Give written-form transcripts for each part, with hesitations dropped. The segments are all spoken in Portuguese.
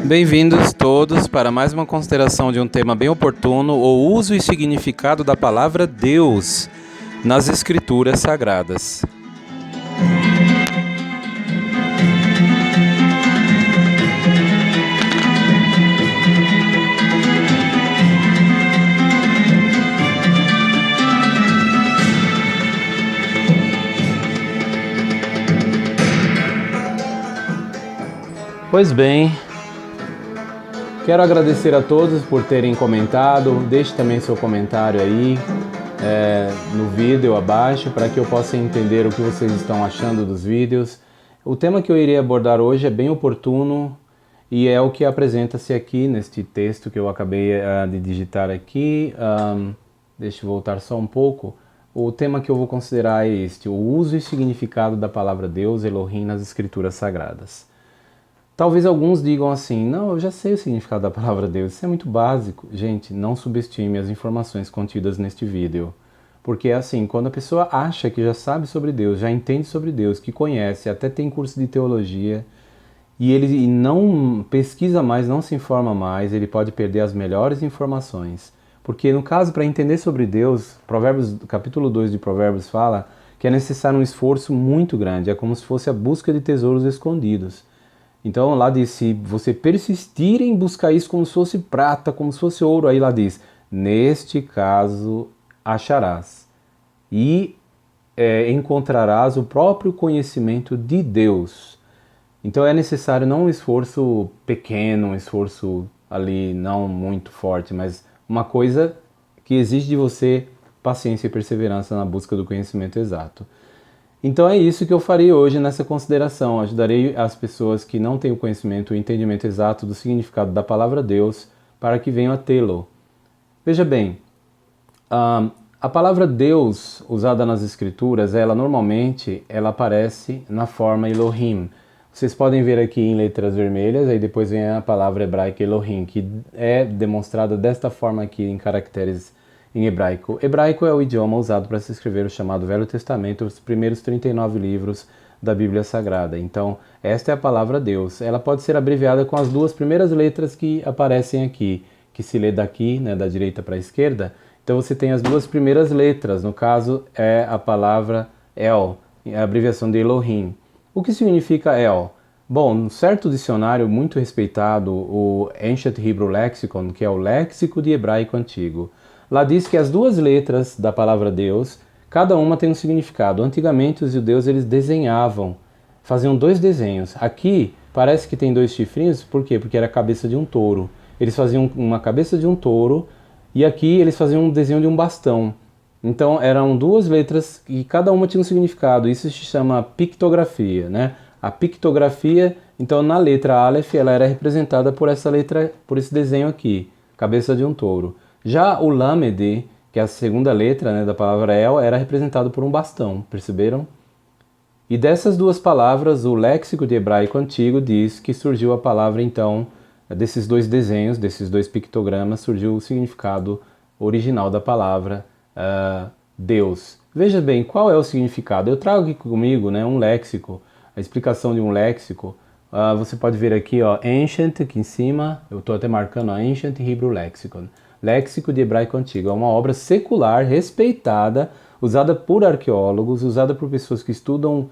Bem-vindos todos para mais uma consideração de um tema bem oportuno, o uso e significado da palavra Deus nas Escrituras Sagradas. Pois bem, quero agradecer a todos por terem comentado. Deixe também seu comentário aí no vídeo abaixo para que eu possa entender o que vocês estão achando dos vídeos. O tema que eu irei abordar hoje é bem oportuno e é o que apresenta-se aqui neste texto que eu acabei de digitar aqui. Deixa eu voltar só um pouco. O tema que eu vou considerar é este: o uso e significado da palavra Deus, Elohim, nas Escrituras Sagradas. Talvez alguns digam assim: não, eu já sei o significado da palavra Deus, isso é muito básico. Gente, não subestime as informações contidas neste vídeo. Porque é assim, quando a pessoa acha que já sabe sobre Deus, já entende sobre Deus, que conhece, até tem curso de teologia, e ele não pesquisa mais, não se informa mais, ele pode perder as melhores informações. Porque no caso, para entender sobre Deus, capítulo 2 de Provérbios fala que é necessário um esforço muito grande, é como se fosse a busca de tesouros escondidos. Então lá diz: se você persistir em buscar isso como se fosse prata, como se fosse ouro, aí lá diz: neste caso acharás e encontrarás o próprio conhecimento de Deus. Então é necessário não um esforço pequeno, um esforço ali não muito forte, mas uma coisa que exige de você paciência e perseverança na busca do conhecimento exato. Então é isso que eu farei hoje nessa consideração. Ajudarei as pessoas que não têm o conhecimento, o entendimento exato do significado da palavra Deus para que venham a tê-lo. Veja bem, a palavra Deus usada nas Escrituras, normalmente aparece na forma Elohim. Vocês podem ver aqui em letras vermelhas, aí depois vem a palavra hebraica Elohim, que é demonstrada desta forma aqui em caracteres em hebraico. Hebraico é o idioma usado para se escrever o chamado Velho Testamento, os primeiros 39 livros da Bíblia Sagrada. Então, esta é a palavra Deus. Ela pode ser abreviada com as duas primeiras letras que aparecem aqui, que se lê daqui, né, da direita para a esquerda. Então você tem as duas primeiras letras, no caso é a palavra El, a abreviação de Elohim. O que significa El? Bom, um certo dicionário muito respeitado, o Ancient Hebrew Lexicon, que é o léxico de hebraico antigo, lá diz que as duas letras da palavra Deus, cada uma tem um significado. Antigamente os judeus eles desenhavam, faziam dois desenhos. Aqui parece que tem dois chifrinhos, por quê? Porque era a cabeça de um touro. Eles faziam uma cabeça de um touro e aqui eles faziam um desenho de um bastão. Então eram duas letras e cada uma tinha um significado. Isso se chama pictografia, né? A pictografia, então na letra Aleph, ela era representada por essa letra, por esse desenho aqui, cabeça de um touro. Já o Lamed, que é a segunda letra, né, da palavra El, era representado por um bastão, perceberam? E dessas duas palavras, o léxico de hebraico antigo diz que surgiu a palavra, então, desses dois desenhos, desses dois pictogramas, surgiu o significado original da palavra Deus. Veja bem, qual é o significado? Eu trago aqui comigo, né, um léxico, a explicação de um léxico. Você pode ver aqui, ó, Ancient, aqui em cima, eu estou até marcando, ó, Ancient Hebrew Lexicon. Léxico de Hebraico Antigo. É uma obra secular, respeitada, usada por arqueólogos, usada por pessoas que estudam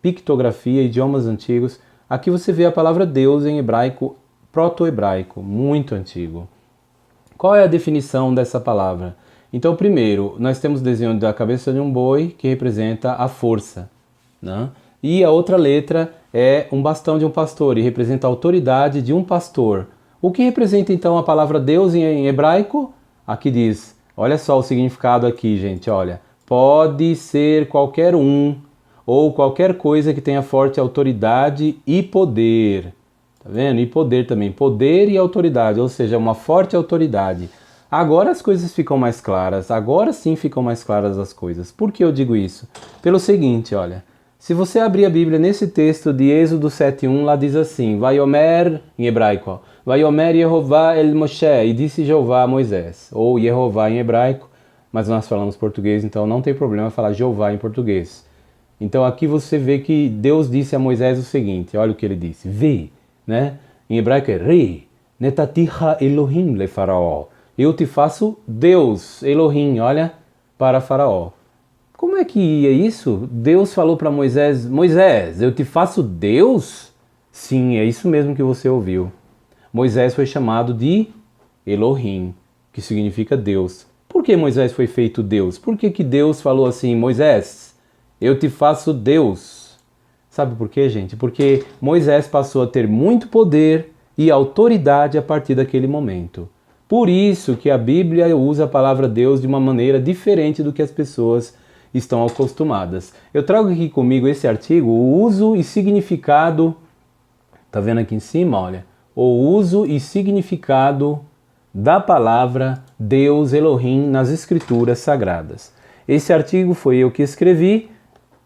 pictografia, idiomas antigos. Aqui você vê a palavra Deus em hebraico, proto-hebraico, muito antigo. Qual é a definição dessa palavra? Então, primeiro, nós temos o desenho da cabeça de um boi, que representa a força, né? E a outra letra é um bastão de um pastor, e representa a autoridade de um pastor. O que representa então a palavra Deus em hebraico? Aqui diz, olha só o significado aqui, gente, olha. Pode ser qualquer um ou qualquer coisa que tenha forte autoridade e poder. Tá vendo? E poder também. Poder e autoridade, ou seja, uma forte autoridade. Agora as coisas ficam mais claras, agora sim ficam mais claras as coisas. Por que eu digo isso? Pelo seguinte, olha. Se você abrir a Bíblia nesse texto de Êxodo 7:1, lá diz assim, Vaiomer, em hebraico, ó, Vaiomer Yehová el Moshe, e disse Jeová a Moisés, ou Yehová em hebraico, mas nós falamos português, então não tem problema falar Jeová em português. Então aqui você vê que Deus disse a Moisés o seguinte, olha o que ele disse, vê, né? Em hebraico é Re, netatiha Elohim le faraó. Eu te faço Deus, Elohim, olha, para faraó. Como é que é isso? Deus falou para Moisés, Moisés, eu te faço Deus? Sim, é isso mesmo que você ouviu. Moisés foi chamado de Elohim, que significa Deus. Por que Moisés foi feito Deus? Por que Deus falou assim, Moisés, eu te faço Deus? Sabe por quê, gente? Porque Moisés passou a ter muito poder e autoridade a partir daquele momento. Por isso que a Bíblia usa a palavra Deus de uma maneira diferente do que as pessoas estão acostumadas. Eu trago aqui comigo esse artigo, o uso e significado, tá vendo aqui em cima, olha, o uso e significado da palavra Deus Elohim nas Escrituras Sagradas. Esse artigo foi eu que escrevi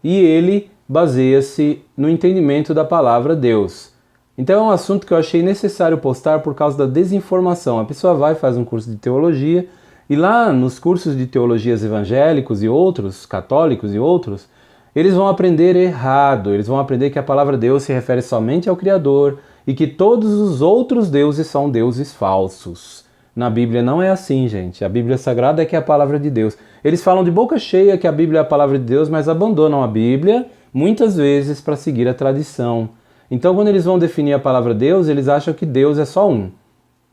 e ele baseia-se no entendimento da palavra Deus. Então é um assunto que eu achei necessário postar por causa da desinformação. A pessoa vai, faz um curso de teologia e lá nos cursos de teologias evangélicos e outros, católicos e outros, eles vão aprender errado. Eles vão aprender que a palavra Deus se refere somente ao Criador e que todos os outros deuses são deuses falsos. Na Bíblia não é assim, gente. A Bíblia Sagrada é que é a palavra de Deus. Eles falam de boca cheia que a Bíblia é a palavra de Deus, mas abandonam a Bíblia muitas vezes para seguir a tradição. Então, quando eles vão definir a palavra Deus, eles acham que Deus é só um,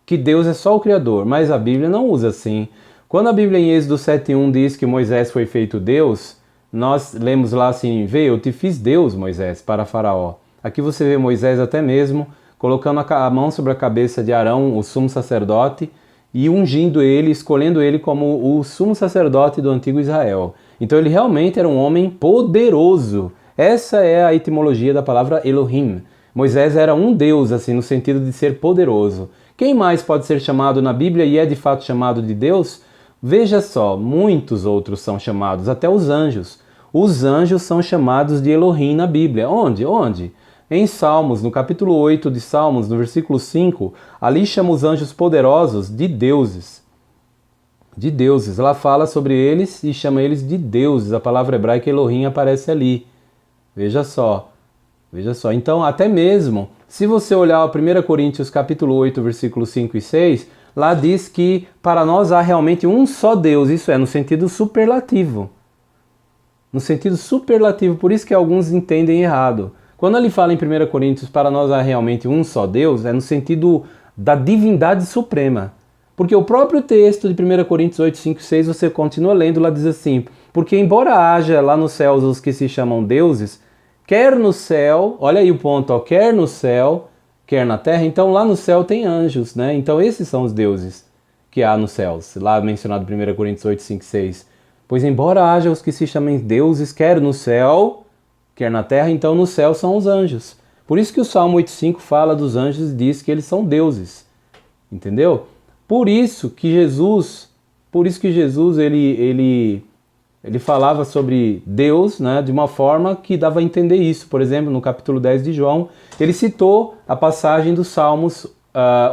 que Deus é só o Criador, mas a Bíblia não usa assim. Quando a Bíblia em Êxodo 7:1 diz que Moisés foi feito Deus, nós lemos lá assim, vê, eu te fiz Deus, Moisés, para Faraó. Aqui você vê Moisés até mesmo colocando a mão sobre a cabeça de Arão, o sumo sacerdote, e ungindo ele, escolhendo ele como o sumo sacerdote do antigo Israel. Então ele realmente era um homem poderoso. Essa é a etimologia da palavra Elohim. Moisés era um Deus, assim, no sentido de ser poderoso. Quem mais pode ser chamado na Bíblia e é de fato chamado de Deus? Veja só, muitos outros são chamados, até os anjos. Os anjos são chamados de Elohim na Bíblia. Onde? Onde? Em Salmos, no capítulo 8 de Salmos, no versículo 5, ali chama os anjos poderosos de deuses. De deuses. Lá fala sobre eles e chama eles de deuses. A palavra hebraica Elohim aparece ali. Veja só. Veja só. Então, até mesmo, se você olhar 1 Coríntios capítulo 8, versículos 5 e 6, lá diz que para nós há realmente um só Deus. Isso é, no sentido superlativo. No sentido superlativo. Por isso que alguns entendem errado. Quando ele fala em 1 Coríntios, para nós há realmente um só Deus, é no sentido da divindade suprema. Porque o próprio texto de 1 Coríntios 8, 5 e 6, você continua lendo, lá diz assim, porque embora haja lá nos céus os que se chamam deuses, quer no céu, olha aí o ponto, ó, quer no céu, quer na terra, então lá no céu tem anjos, né? Então esses são os deuses que há nos céus, lá mencionado em 1 Coríntios 8, 5 e 6. Pois embora haja os que se chamem deuses, quer no céu, quer na terra, então no céu são os anjos. Por isso que o Salmo 8,5 fala dos anjos e diz que eles são deuses. Entendeu? Por isso que Jesus ele falava sobre Deus, né, de uma forma que dava a entender isso. Por exemplo, no capítulo 10 de João, ele citou a passagem dos Salmos,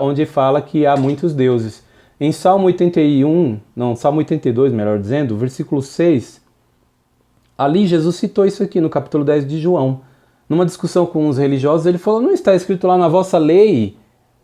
onde fala que há muitos deuses. Em Salmo 82, melhor dizendo, versículo 6, ali Jesus citou isso aqui no capítulo 10 de João. Numa discussão com os religiosos, ele falou, não está escrito lá na vossa lei,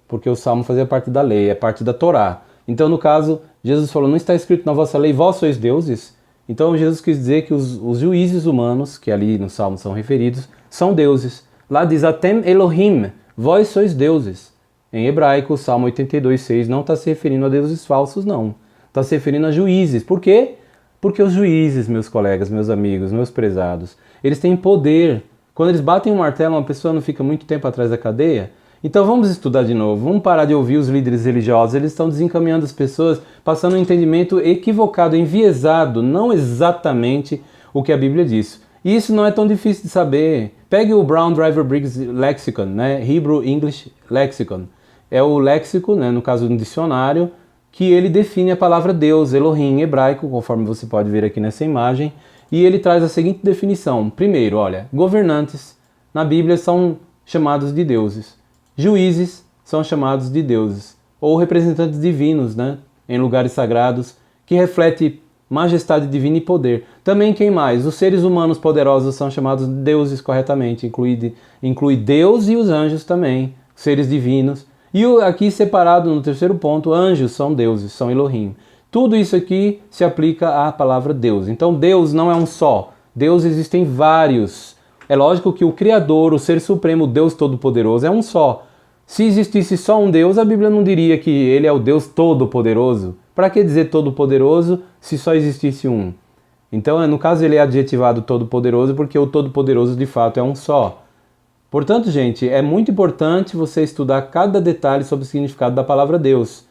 porque o Salmo fazia parte da lei, é parte da Torá. Então, no caso, Jesus falou, não está escrito na vossa lei, vós sois deuses? Então, Jesus quis dizer que os juízes humanos, que ali no Salmo são referidos, são deuses. Lá diz, Atem Elohim, vós sois deuses. Em hebraico, o Salmo 82,6 não está se referindo a deuses falsos, não. Está se referindo a juízes. Por quê? Porque os juízes, meus colegas, meus amigos, meus prezados, eles têm poder. Quando eles batem um martelo, uma pessoa não fica muito tempo atrás da cadeia. Então vamos estudar de novo, vamos parar de ouvir os líderes religiosos. Eles estão desencaminhando as pessoas, passando um entendimento equivocado, enviesado, não exatamente o que a Bíblia diz. E isso não é tão difícil de saber. Pegue o Brown Driver Briggs Lexicon, né? Hebrew English Lexicon. É o léxico, né, no caso do dicionário, que ele define a palavra Deus, Elohim, em hebraico, conforme você pode ver aqui nessa imagem, e ele traz a seguinte definição. Primeiro, olha, governantes na Bíblia são chamados de deuses, juízes são chamados de deuses, ou representantes divinos, né, em lugares sagrados, que reflete majestade divina e poder. Também quem mais? Os seres humanos poderosos são chamados deuses corretamente, inclui Deus e os anjos também, seres divinos. E aqui separado no terceiro ponto, anjos são deuses, são Elohim. Tudo isso aqui se aplica à palavra Deus. Então Deus não é um só, Deus existem vários. É lógico que o Criador, o Ser Supremo, o Deus Todo-Poderoso é um só. Se existisse só um Deus, a Bíblia não diria que Ele é o Deus Todo-Poderoso. Para que dizer Todo-Poderoso se só existisse um? Então, no caso, ele é adjetivado Todo-Poderoso porque o Todo-Poderoso de fato é um só. Portanto, gente, é muito importante você estudar cada detalhe sobre o significado da palavra Deus.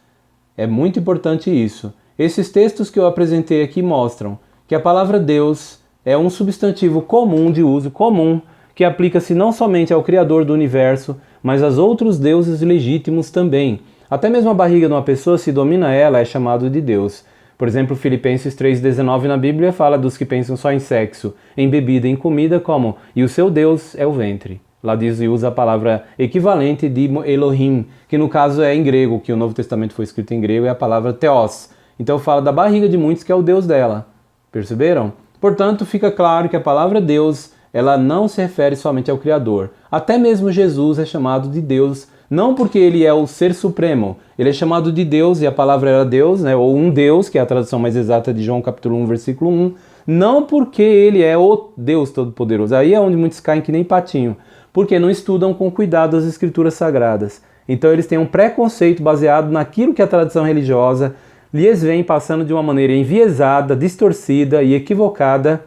É muito importante isso. Esses textos que eu apresentei aqui mostram que a palavra Deus é um substantivo comum, de uso comum, que aplica-se não somente ao Criador do universo, mas aos outros deuses legítimos também. Até mesmo a barriga de uma pessoa, se domina ela, é chamado de Deus. Por exemplo, Filipenses 3,19 na Bíblia fala dos que pensam só em sexo, em bebida, em comida, como "e o seu Deus é o ventre". Lá diz e usa a palavra equivalente de Elohim, que no caso é em grego, que o Novo Testamento foi escrito em grego, é a palavra Theos. Então fala da barriga de muitos que é o Deus dela. Perceberam? Portanto, fica claro que a palavra Deus, ela não se refere somente ao Criador. Até mesmo Jesus é chamado de Deus, não porque ele é o Ser Supremo, ele é chamado de Deus, e a palavra era Deus, né, ou um Deus, que é a tradução mais exata de João capítulo 1, versículo 1, não porque ele é o Deus Todo-Poderoso. Aí é onde muitos caem que nem patinho, porque não estudam com cuidado as Escrituras Sagradas. Então eles têm um preconceito baseado naquilo que a tradição religiosa lhes vem passando de uma maneira enviesada, distorcida e equivocada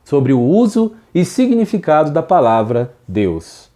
sobre o uso e significado da palavra Deus.